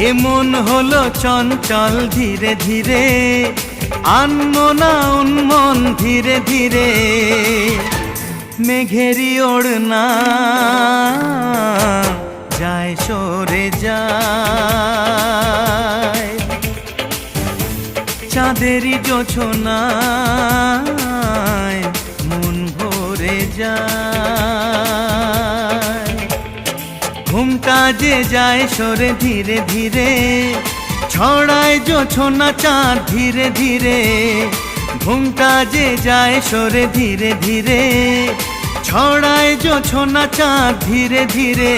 এমন হলো চঞ্চল ধীরে ধীরে, আনমনা উন্মন ধীরে ধীরে। মেঘেরি ওড়না যায় সরে যায়, চাঁদেরই জোছনায় মন ভরে যায়। ঘুমটা যে যায় সরে ধীরে ধীরে, ছড়ায় জোছনা চাঁদ ধীরে ধীরে। ঘুমটা যে যায় সরে ধীরে ধীরে, ছড়ায় জোছনা চাঁদ ধীরে ধীরে।